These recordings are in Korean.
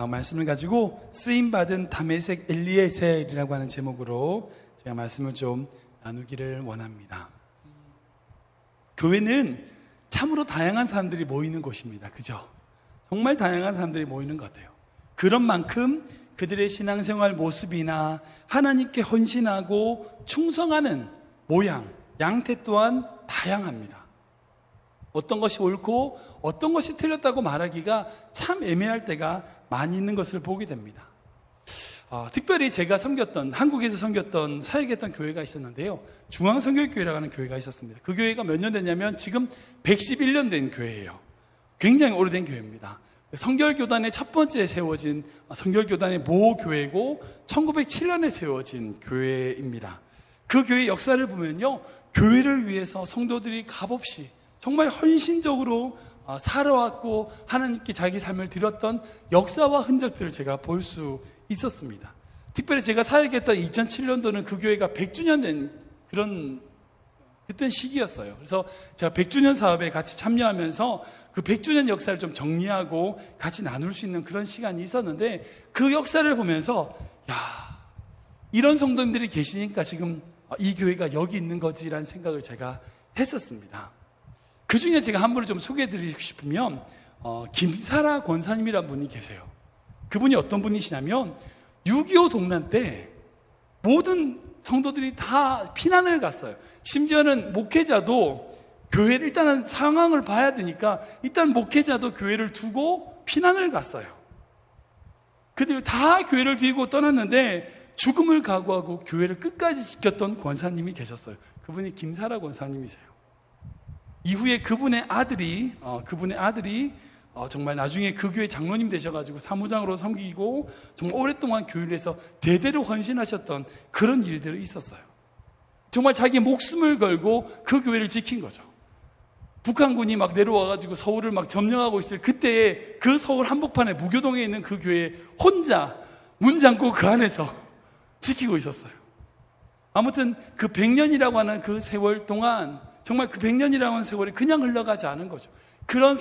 말씀을 가지고 쓰임받은 다메섹 엘리에셀이라고 하는 제목으로 제가 말씀을 좀 나누기를 원합니다. 교회는 참으로 다양한 사람들이 모이는 곳입니다. 그죠? 정말 다양한 사람들이 모이는 것 같아요. 그런 만큼 그들의 신앙생활 모습이나 하나님께 헌신하고 충성하는 모양, 양태 또한 다양합니다. 어떤 것이 옳고 어떤 것이 틀렸다고 말하기가 참 애매할 때가 많이 있는 것을 보게 됩니다. 특별히 제가 한국에서 섬겼던, 사역했던 교회가 있었는데요. 중앙성결교회라고 하는 교회가 있었습니다. 그 교회가 몇 년 됐냐면 지금 111년 된 교회예요. 굉장히 오래된 교회입니다. 성결교단의 첫 번째 세워진 성결교단의 모교회고 1907년에 세워진 교회입니다. 그 교회의 역사를 보면요, 교회를 위해서 성도들이 값없이 정말 헌신적으로 살아왔고 하나님께 자기 삶을 드렸던 역사와 흔적들을 제가 볼 수 있었습니다. 특별히 제가 사역했던 2007년도는 그 교회가 100주년 된 그때 시기였어요. 그래서 제가 100주년 사업에 같이 참여하면서 그 100주년 역사를 좀 정리하고 같이 나눌 수 있는 그런 시간이 있었는데, 그 역사를 보면서 이런 성도님들이 계시니까 지금 이 교회가 여기 있는 거지라는 생각을 제가 했었습니다. 그 중에 제가 한 분을 좀 소개해드리고 싶으면 김사라 권사님이라는 분이 계세요. 그분이 어떤 분이시냐면 6.25 동란 때 모든 성도들이 다 피난을 갔어요. 심지어는 목회자도 교회를 일단은 상황을 봐야 되니까 일단 목회자도 교회를 두고 피난을 갔어요. 그들 다 교회를 비우고 떠났는데 죽음을 각오하고 교회를 끝까지 지켰던 권사님이 계셨어요. 그분이 김사라 권사님이세요. 이후에 그분의 아들이 정말 나중에 그 교회 장로님 되셔가지고 사무장으로 섬기고 정말 오랫동안 교회를 해서 대대로 헌신하셨던 그런 일들이 있었어요. 정말 자기 목숨을 걸고 그 교회를 지킨 거죠. 북한군이 막 내려와가지고 서울을 막 점령하고 있을 그때에 그 서울 한복판에 무교동에 있는 그 교회에 혼자 문 잠고 그 안에서 지키고 있었어요. 아무튼 그 100년이라고 하는 그 세월 동안 정말 그 100년이라고 하는 세월이 그냥 흘러가지 않은 거죠. 그런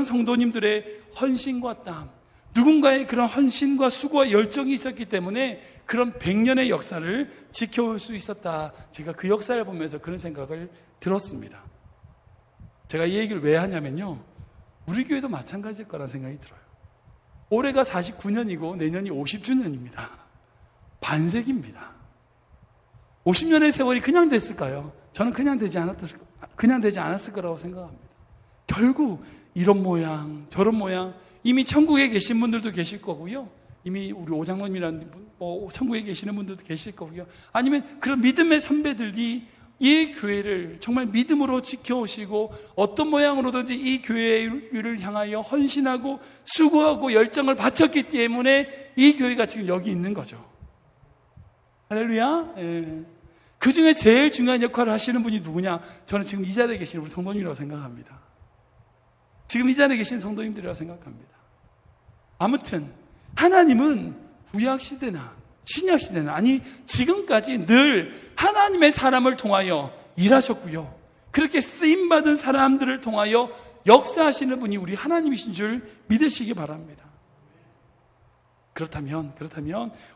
성도님들의 헌신과 땀, 누군가의 그런 헌신과 수고와 열정이 있었기 때문에 그런 100년의 역사를 지켜올 수 있었다. 제가 그 역사를 보면서 그런 생각을 들었습니다. 제가 이 얘기를 왜 하냐면요, 우리 교회도 마찬가지일 거라는 생각이 들어요. 올해가 49년이고 내년이 50주년입니다. 반세기입니다. 50년의 세월이 그냥 됐을까요? 저는 그냥 되지 않았을 거라고 생각합니다. 결국 이런 모양 저런 모양, 이미 천국에 계신 분들도 계실 거고요, 이미 우리 오장로님이라는 분, 천국에 계시는 분들도 계실 거고요, 아니면 그런 믿음의 선배들이 이 교회를 정말 믿음으로 지켜오시고 어떤 모양으로든지 이 교회를 향하여 헌신하고 수고하고 열정을 바쳤기 때문에 이 교회가 지금 여기 있는 거죠. 할렐루야. 그 중에 제일 중요한 역할을 하시는 분이 누구냐? 저는 지금 이 자리에 계신 우리 성도님이라고 생각합니다. 지금 이 자리에 계신 성도님들이라고 생각합니다. 아무튼 하나님은 구약시대나 신약시대나, 아니 지금까지 늘 하나님의 사람을 통하여 일하셨고요, 그렇게 쓰임받은 사람들을 통하여 역사하시는 분이 우리 하나님이신 줄 믿으시기 바랍니다. 그렇다면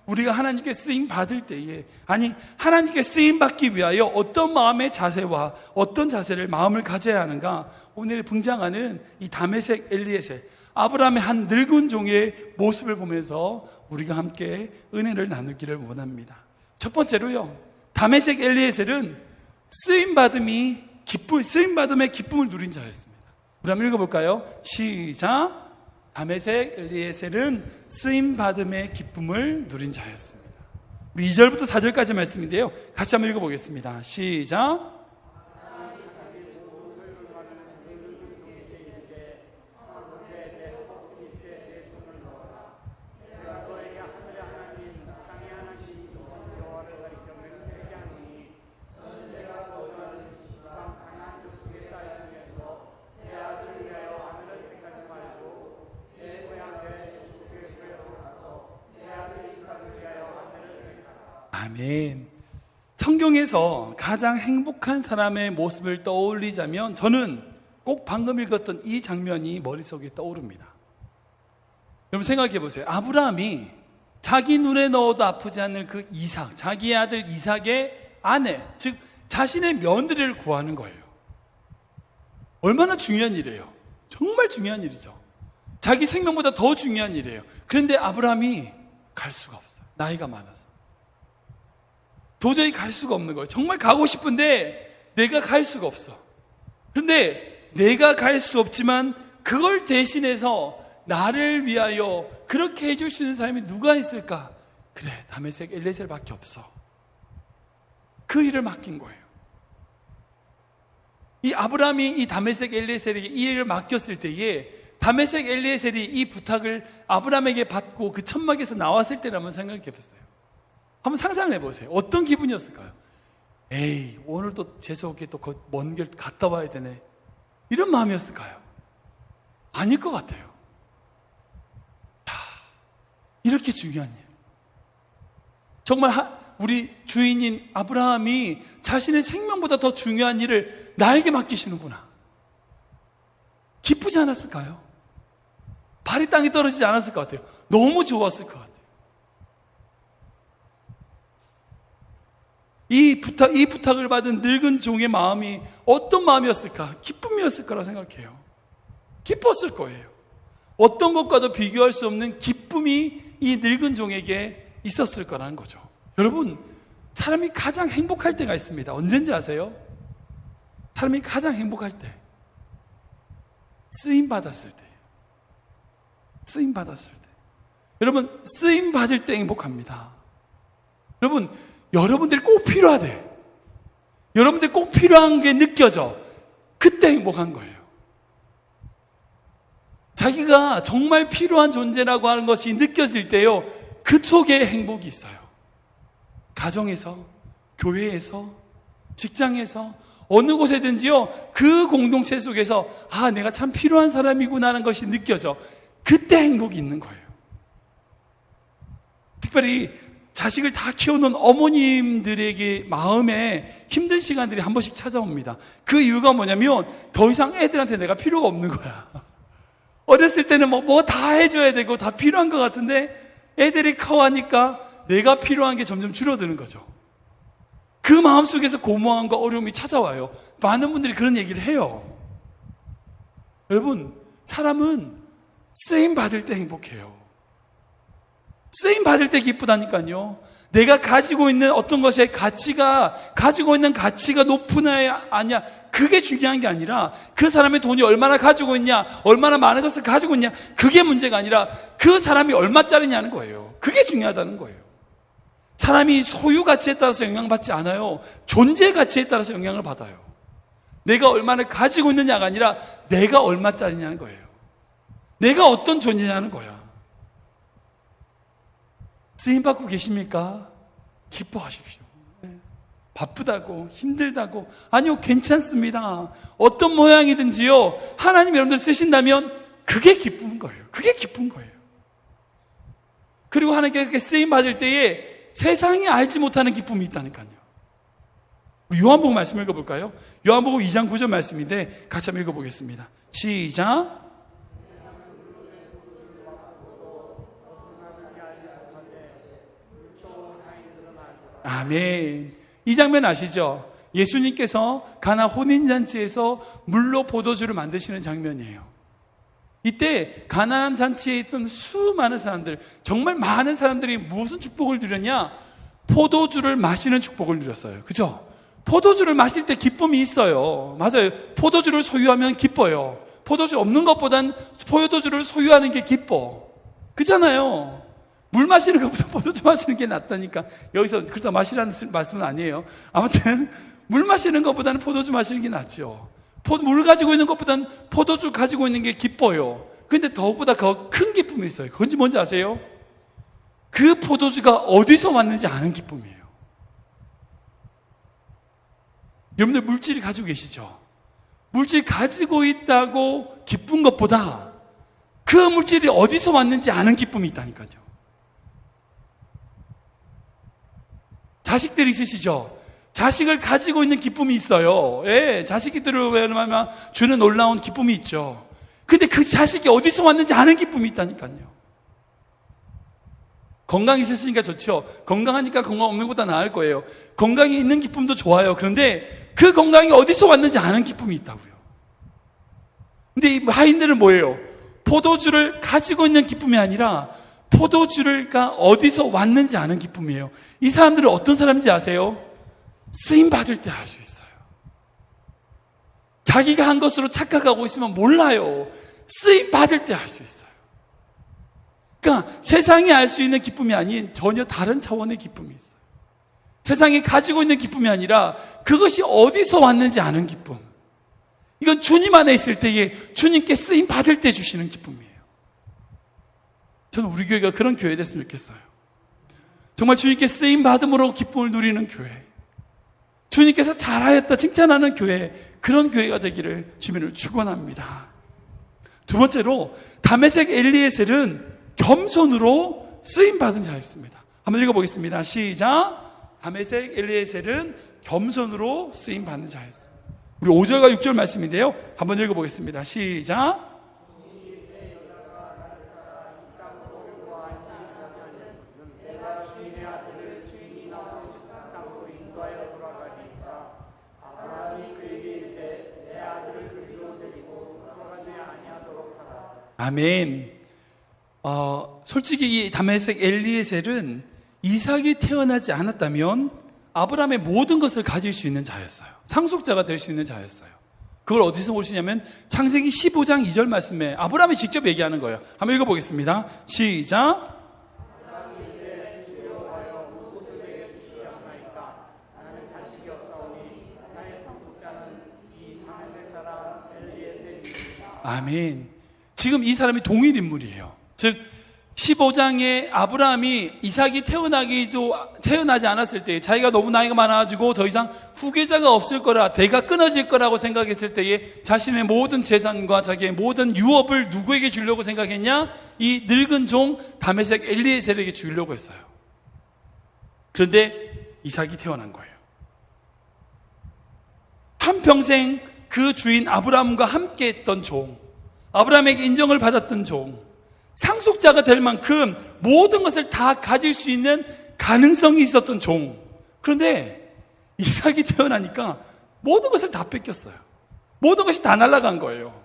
우리가 하나님께 쓰임받을 때에, 아니 하나님께 쓰임받기 위하여 어떤 마음의 자세와 어떤 마음을 가져야 하는가, 오늘 등장하는 이 다메섹 엘리에셀, 아브라함의 한 늙은 종의 모습을 보면서 우리가 함께 은혜를 나누기를 원합니다. 첫 번째로요, 다메섹 엘리에셀은 쓰임받음의 기쁨을 누린 자였습니다. 우리 한번 읽어볼까요? 시작. 다메섹 엘리에셀은 쓰임받음의 기쁨을 누린 자였습니다. 우리 2절부터 4절까지 말씀인데요, 같이 한번 읽어보겠습니다. 시작. 아멘. 성경에서 가장 행복한 사람의 모습을 떠올리자면 저는 꼭 방금 읽었던 이 장면이 머릿속에 떠오릅니다. 여러분 생각해 보세요. 아브라함이 자기 눈에 넣어도 아프지 않는 그 이삭, 자기의 아들 이삭의 아내, 즉 자신의 며느리를 구하는 거예요. 얼마나 중요한 일이에요. 정말 중요한 일이죠. 자기 생명보다 더 중요한 일이에요. 그런데 아브라함이 갈 수가 없어요. 나이가 많아서. 도저히 갈 수가 없는 거예요. 정말 가고 싶은데 내가 갈 수가 없어. 그런데 내가 갈 수 없지만 그걸 대신해서 나를 위하여 그렇게 해줄 수 있는 사람이 누가 있을까? 그래, 다메섹 엘리에셀밖에 없어. 그 일을 맡긴 거예요. 이 아브라함이 이 다메섹 엘리에셀에게 이 일을 맡겼을 때에 다메섹 엘리에셀이 이 부탁을 아브라함에게 받고 그 천막에서 나왔을 때라면 생각해 보세요. 한번 상상해 보세요. 어떤 기분이었을까요? 에이, 오늘 또 재수없게 또 먼 길 갔다 와야 되네. 이런 마음이었을까요? 아닐 것 같아요. 이렇게 중요한 일. 정말 우리 주인인 아브라함이 자신의 생명보다 더 중요한 일을 나에게 맡기시는구나. 기쁘지 않았을까요? 발이 땅에 떨어지지 않았을 것 같아요. 너무 좋았을 것 같아요. 이 부탁을 받은 늙은 종의 마음이 어떤 마음이었을까? 기쁨이었을 거라 생각해요. 기뻤을 거예요. 어떤 것과도 비교할 수 없는 기쁨이 이 늙은 종에게 있었을 거라는 거죠. 여러분, 사람이 가장 행복할 때가 있습니다. 언젠지 아세요? 사람이 가장 행복할 때, 쓰임 받았을 때. 쓰임 받았을 때. 여러분, 쓰임 받을 때 행복합니다. 여러분, 여러분들이 꼭 필요하대. 여러분들이 꼭 필요한 게 느껴져. 그때 행복한 거예요. 자기가 정말 필요한 존재라고 하는 것이 느껴질 때요, 그 속에 행복이 있어요. 가정에서, 교회에서, 직장에서, 어느 곳에든지요, 그 공동체 속에서 아, 내가 참 필요한 사람이구나 하는 것이 느껴져. 그때 행복이 있는 거예요. 특별히 자식을 다 키워놓은 어머님들에게 마음에 힘든 시간들이 한 번씩 찾아옵니다. 그 이유가 뭐냐면 더 이상 애들한테 내가 필요가 없는 거야. 어렸을 때는 뭐 다 해줘야 되고 다 필요한 것 같은데 애들이 커가니까 내가 필요한 게 점점 줄어드는 거죠. 그 마음속에서 고무함과 어려움이 찾아와요. 많은 분들이 그런 얘기를 해요. 여러분, 사람은 쓰임 받을 때 행복해요. 쓰임 받을 때 기쁘다니까요. 내가 가지고 있는 어떤 것의 가지고 있는 가치가 높으냐 아니야, 그게 중요한 게 아니라 그 사람의 돈이 얼마나 가지고 있냐, 얼마나 많은 것을 가지고 있냐, 그게 문제가 아니라 그 사람이 얼마짜리냐는 거예요. 그게 중요하다는 거예요. 사람이 소유 가치에 따라서 영향받지 않아요. 존재 가치에 따라서 영향을 받아요. 내가 얼마나 가지고 있느냐가 아니라 내가 얼마짜리냐는 거예요. 내가 어떤 존재냐는 거야. 쓰임받고 계십니까? 기뻐하십시오. 바쁘다고, 힘들다고. 아니요, 괜찮습니다. 어떤 모양이든지요, 하나님 여러분들 쓰신다면 그게 기쁜 거예요. 그게 기쁜 거예요. 그리고 하나님께 그렇게 쓰임받을 때에 세상이 알지 못하는 기쁨이 있다니까요. 요한복음 말씀 읽어볼까요? 요한복음 2장 9절 말씀인데 같이 한번 읽어보겠습니다. 시작. 아멘. 이 장면 아시죠? 예수님께서 가나 혼인잔치에서 물로 포도주를 만드시는 장면이에요. 이때 가나안 잔치에 있던 수많은 사람들, 정말 많은 사람들이 무슨 축복을 누렸냐? 포도주를 마시는 축복을 누렸어요. 그죠? 포도주를 마실 때 기쁨이 있어요. 맞아요. 포도주를 소유하면 기뻐요. 포도주 없는 것보단 포도주를 소유하는 게 기뻐. 그잖아요. 물 마시는 것보다 포도주 마시는 게 낫다니까. 여기서 그렇다 마시라는 말씀은 아니에요. 아무튼 물 마시는 것보다는 포도주 마시는 게 낫죠. 물 가지고 있는 것보다는 포도주 가지고 있는 게 기뻐요. 그런데 더욱보다 더 큰 기쁨이 있어요. 그건지 뭔지 아세요? 그 포도주가 어디서 왔는지 아는 기쁨이에요. 여러분들 물질이 가지고 계시죠? 물질 가지고 있다고 기쁜 것보다 그 물질이 어디서 왔는지 아는 기쁨이 있다니까요. 자식들이 있으시죠? 자식을 가지고 있는 기쁨이 있어요. 예, 자식들을 주는 놀라운 기쁨이 있죠. 근데 그 자식이 어디서 왔는지 아는 기쁨이 있다니까요. 건강이 있으시니까 좋죠. 건강하니까 건강 없는 것보다 나을 거예요. 건강이 있는 기쁨도 좋아요. 그런데 그 건강이 어디서 왔는지 아는 기쁨이 있다고요. 근데 이 하인들은 뭐예요? 포도주를 가지고 있는 기쁨이 아니라 포도주가 어디서 왔는지 아는 기쁨이에요. 이 사람들은 어떤 사람인지 아세요? 쓰임 받을 때 알 수 있어요. 자기가 한 것으로 착각하고 있으면 몰라요. 쓰임 받을 때 알 수 있어요. 그러니까 세상이 알 수 있는 기쁨이 아닌 전혀 다른 차원의 기쁨이 있어요. 세상이 가지고 있는 기쁨이 아니라 그것이 어디서 왔는지 아는 기쁨. 이건 주님 안에 있을 때에 주님께 쓰임 받을 때 주시는 기쁨이에요. 저는 우리 교회가 그런 교회 됐으면 좋겠어요. 정말 주님께 쓰임 받음으로 기쁨을 누리는 교회, 주님께서 잘하였다 칭찬하는 교회, 그런 교회가 되기를 주님을 축원합니다. 두 번째로 다메섹 엘리에셀은 겸손으로 쓰임 받은 자였습니다. 한번 읽어보겠습니다. 시작. 다메섹 엘리에셀은 겸손으로 쓰임 받는 자였습니다. 우리 5절과 6절 말씀인데요, 한번 읽어보겠습니다. 시작. 아멘. 솔직히 이 다메섹 엘리에셀은 이삭이 태어나지 않았다면 아브라함의 모든 것을 가질 수 있는 자였어요. 상속자가 될 수 있는 자였어요. 그걸 어디서 볼 수 있냐면 창세기 15장 2절 말씀에 아브라함이 직접 얘기하는 거예요. 한번 읽어보겠습니다. 시작. 아멘. 지금 이 사람이 동일 인물이에요. 즉 15장에 아브라함이 이삭이 태어나지 않았을 때, 자기가 너무 나이가 많아가지고 더 이상 후계자가 없을 거라, 대가 끊어질 거라고 생각했을 때에 자신의 모든 재산과 자기의 모든 유업을 누구에게 주려고 생각했냐? 이 늙은 종 다메섹 엘리에셀에게 주려고 했어요. 그런데 이삭이 태어난 거예요. 한평생 그 주인 아브라함과 함께 했던 종, 아브라함에게 인정을 받았던 종, 상속자가 될 만큼 모든 것을 다 가질 수 있는 가능성이 있었던 종. 그런데 이삭이 태어나니까 모든 것을 다 뺏겼어요. 모든 것이 다 날아간 거예요.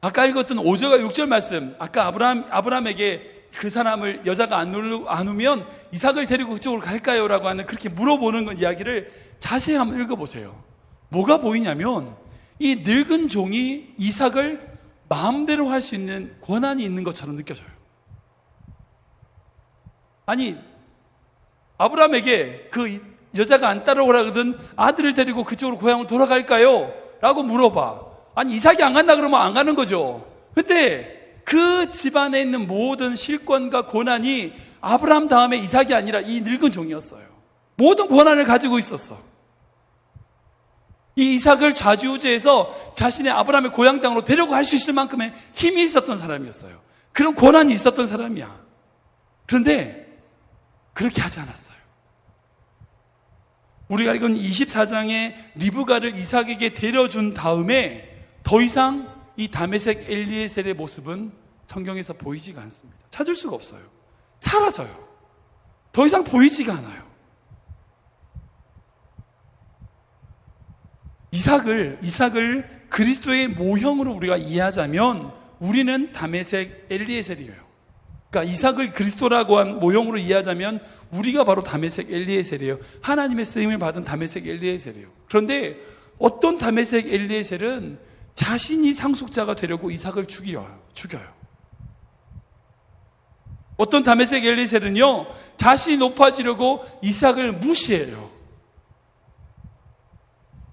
아까 읽었던 5절과 6절 말씀, 아까 아브라함에게 그 사람을 여자가 안 오면 이삭을 데리고 그쪽으로 갈까요? 라고 하는, 그렇게 물어보는 건 이야기를 자세히 한번 읽어보세요. 뭐가 보이냐면 이 늙은 종이 이삭을 마음대로 할 수 있는 권한이 있는 것처럼 느껴져요. 아니, 아브라함에게 그 여자가 안 따라오라거든 아들을 데리고 그쪽으로 고향으로 돌아갈까요? 라고 물어봐. 아니, 이삭이 안 간다 그러면 안 가는 거죠. 근데 그 집안에 있는 모든 실권과 권한이 아브라함 다음에 이삭이 아니라 이 늙은 종이었어요. 모든 권한을 가지고 있었어. 이 이삭을 좌지우지해서 자신의 아브라함의 고향 땅으로 데려갈 수 있을 만큼의 힘이 있었던 사람이었어요. 그런 권한이 있었던 사람이야. 그런데 그렇게 하지 않았어요. 우리가 읽은 24장의 리브가를 이삭에게 데려준 다음에 더 이상 이 다메섹 엘리에셀의 모습은 성경에서 보이지가 않습니다. 찾을 수가 없어요. 사라져요. 더 이상 보이지가 않아요. 이삭을 그리스도의 모형으로 우리가 이해하자면 우리는 다메섹 엘리에셀이에요. 그러니까 이삭을 그리스도라고 한 모형으로 이해하자면 우리가 바로 다메섹 엘리에셀이에요. 하나님의 쓰임을 받은 다메섹 엘리에셀이에요. 그런데 어떤 다메섹 엘리에셀은 자신이 상속자가 되려고 이삭을 죽여요. 어떤 다메섹 엘리에셀은요, 자신이 높아지려고 이삭을 무시해요.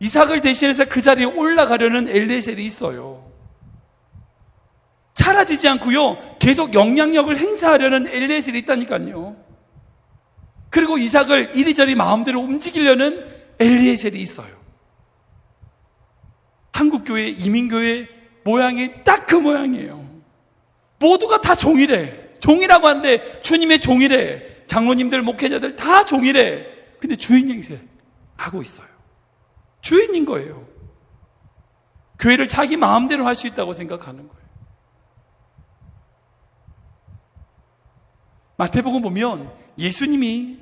이삭을 대신해서 그 자리에 올라가려는 엘리에셀이 있어요. 사라지지 않고요, 계속 영향력을 행사하려는 엘리에셀이 있다니까요. 그리고 이삭을 이리저리 마음대로 움직이려는 엘리에셀이 있어요. 한국교회, 이민교회 모양이 딱 그 모양이에요. 모두가 다 종이래. 종이라고 하는데 주님의 종이래. 장로님들, 목회자들 다 종이래. 근데 주인 행세 하고 있어요. 주인인 거예요. 교회를 자기 마음대로 할 수 있다고 생각하는 거예요. 마태복음 보면 예수님이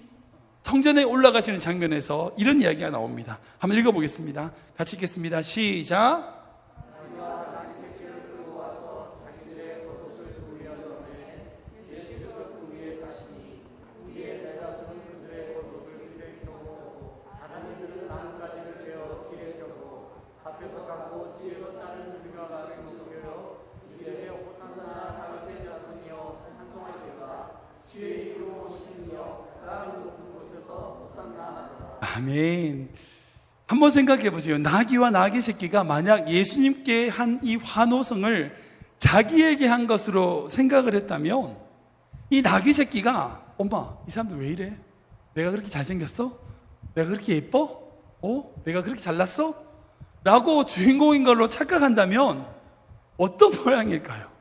성전에 올라가시는 장면에서 이런 이야기가 나옵니다. 한번 읽어보겠습니다. 같이 읽겠습니다. 시작. 아멘. 한번 생각해 보세요. 나귀와 나귀 새끼가 만약 예수님께 한 이 환호성을 자기에게 한 것으로 생각을 했다면, 이 나귀 새끼가 엄마, 이 사람들 왜 이래? 내가 그렇게 잘생겼어? 내가 그렇게 예뻐? 내가 그렇게 잘났어? 라고 주인공인 걸로 착각한다면 어떤 모양일까요?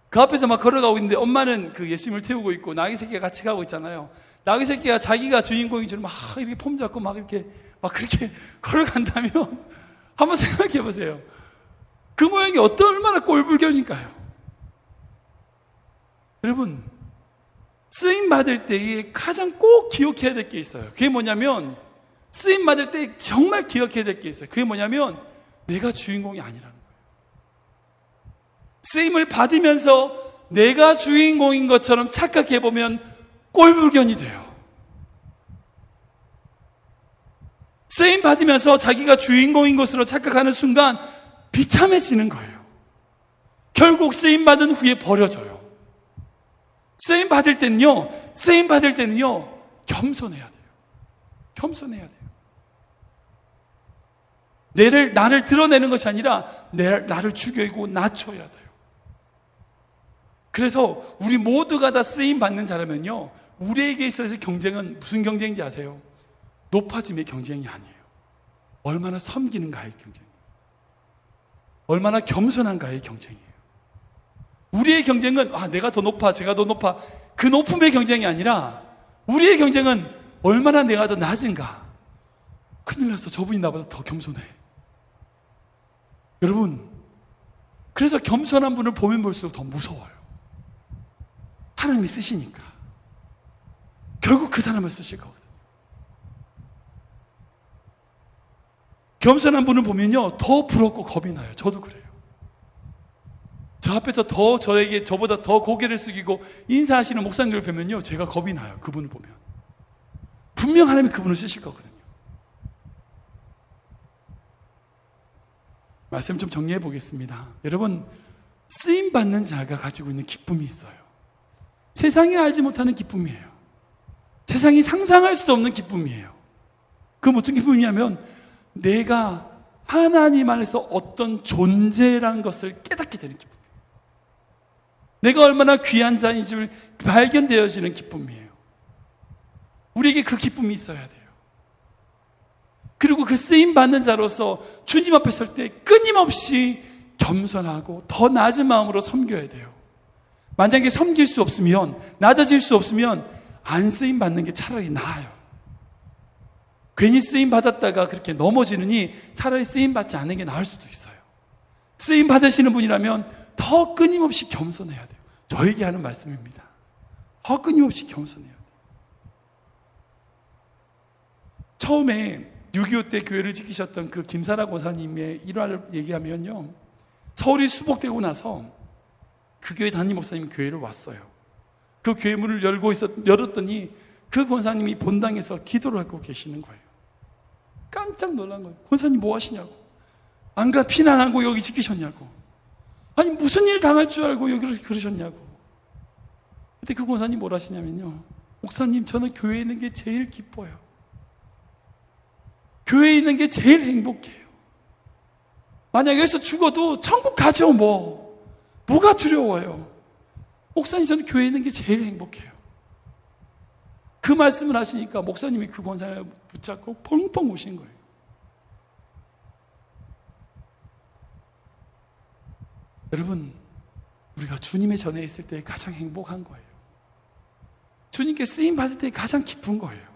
그 앞에서 막 걸어가고 있는데 엄마는 그 예수님을 태우고 있고 나귀 새끼가 같이 가고 있잖아요. 나귀 새끼가 자기가 주인공인 줄 막 이렇게 폼 잡고 막 이렇게 막 그렇게 걸어간다면 한번 생각해 보세요. 그 모양이 얼마나 꼴불견일까요? 여러분, 쓰임 받을 때에 가장 꼭 기억해야 될 게 있어요. 그게 뭐냐면, 쓰임 받을 때 정말 기억해야 될 게 있어요. 그게 뭐냐면 내가 주인공이 아니라는 거예요. 쓰임을 받으면서 내가 주인공인 것처럼 착각해 보면 꼴불견이 돼요. 쓰임 받으면서 자기가 주인공인 것으로 착각하는 순간 비참해지는 거예요. 결국 쓰임 받은 후에 버려져요. 쓰임 받을 때는요 겸손해야 돼요. 겸손해야 돼요. 나를 드러내는 것이 아니라 나를 죽이고 낮춰야 돼요. 그래서 우리 모두가 다 쓰임 받는 자라면요, 우리에게 있어서 경쟁은 무슨 경쟁인지 아세요? 높아짐의 경쟁이 아니에요. 얼마나 섬기는가의 경쟁이에요. 얼마나 겸손한가의 경쟁이에요. 우리의 경쟁은 내가 더 높아, 제가 더 높아, 그 높음의 경쟁이 아니라 우리의 경쟁은 얼마나 내가 더 낮은가. 큰일 났어, 저분이 나보다 더 겸손해. 여러분, 그래서 겸손한 분을 보면 볼수록 더 무서워요. 하나님이 쓰시니까 결국 그 사람을 쓰실 거거든요. 겸손한 분을 보면요 더 부럽고 겁이 나요. 저도 그래요. 저 앞에서 저보다 더 고개를 숙이고 인사하시는 목사님을 뵈면요 제가 겁이 나요. 그분을 보면 분명 하나님이 그분을 쓰실 거거든요. 말씀 좀 정리해 보겠습니다. 여러분, 쓰임받는 자가 가지고 있는 기쁨이 있어요. 세상이 알지 못하는 기쁨이에요. 세상이 상상할 수도 없는 기쁨이에요. 그 무슨 기쁨이냐면 내가 하나님 안에서 어떤 존재라는 것을 깨닫게 되는 기쁨이에요. 내가 얼마나 귀한 자인지 발견되어지는 기쁨이에요. 우리에게 그 기쁨이 있어야 돼요. 그리고 그 쓰임받는 자로서 주님 앞에 설 때 끊임없이 겸손하고 더 낮은 마음으로 섬겨야 돼요. 만약에 섬길 수 없으면, 낮아질 수 없으면 안 쓰임받는 게 차라리 나아요. 괜히 쓰임받았다가 그렇게 넘어지느니 차라리 쓰임받지 않는 게 나을 수도 있어요. 쓰임받으시는 분이라면 더 끊임없이 겸손해야 돼요. 저에게 하는 말씀입니다. 더 끊임없이 겸손해야 돼요. 처음에 6.25 때 교회를 지키셨던 그 김사라 권사님의 일화를 얘기하면요, 서울이 수복되고 나서 그 교회 담임 목사님이 교회를 왔어요. 그 교회 문을 열었더니 그 권사님이 본당에서 기도를 하고 계시는 거예요. 깜짝 놀란 거예요. 권사님 뭐 하시냐고. 안가 피난하고 여기 지키셨냐고. 아니 무슨 일 당할 줄 알고 여기를 그러셨냐고. 그때 그 권사님 뭘 하시냐면요, 목사님 저는 교회에 있는 게 제일 기뻐요. 교회에 있는 게 제일 행복해요. 만약 여기서 죽어도 천국 가죠. 뭐가 두려워요. 목사님 저는 교회에 있는 게 제일 행복해요. 그 말씀을 하시니까 목사님이 그 권사님을 붙잡고 펑펑 우신 거예요. 여러분, 우리가 주님의 전에 있을 때 가장 행복한 거예요. 주님께 쓰임 받을 때 가장 기쁜 거예요.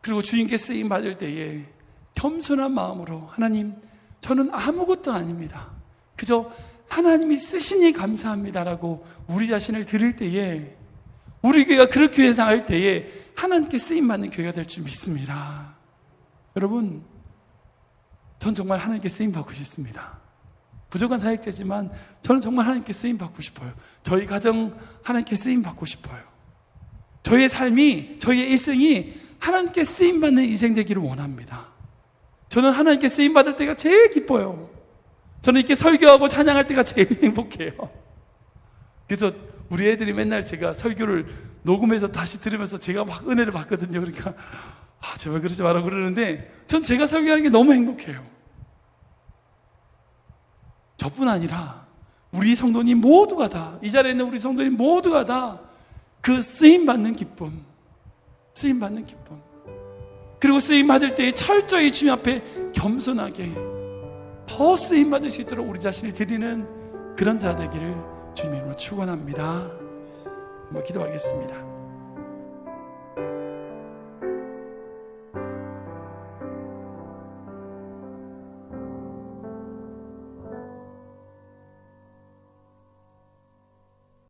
그리고 주님께 쓰임 받을 때에 겸손한 마음으로 하나님, 저는 아무것도 아닙니다. 그저 하나님이 쓰시니 감사합니다라고 우리 자신을 드릴 때에 우리 교회가 그런 교회 나갈 때에 하나님께 쓰임받는 교회가 될 줄 믿습니다. 여러분, 전 정말 하나님께 쓰임받고 싶습니다. 부족한 사역자지만 저는 정말 하나님께 쓰임받고 싶어요. 저희 가정 하나님께 쓰임받고 싶어요. 저의 삶이, 저의 일생이 하나님께 쓰임받는 인생 되기를 원합니다. 저는 하나님께 쓰임받을 때가 제일 기뻐요. 저는 이렇게 설교하고 찬양할 때가 제일 행복해요. 그래서 우리 애들이 맨날 제가 설교를 녹음해서 다시 들으면서 제가 막 은혜를 받거든요. 그러니까 제발 그러지 마라 그러는데 전 제가 설교하는 게 너무 행복해요. 저뿐 아니라 우리 성도님 모두가 다, 이 자리에 있는 우리 성도님 모두가 다 그 쓰임받는 기쁨, 쓰임받는 기쁨, 그리고 쓰임받을 때 철저히 주님 앞에 겸손하게 더 쓰임받을 수 있도록 우리 자신을 드리는 그런 자 되기를 주님의 이름으로 축원합니다. 한번 기도하겠습니다.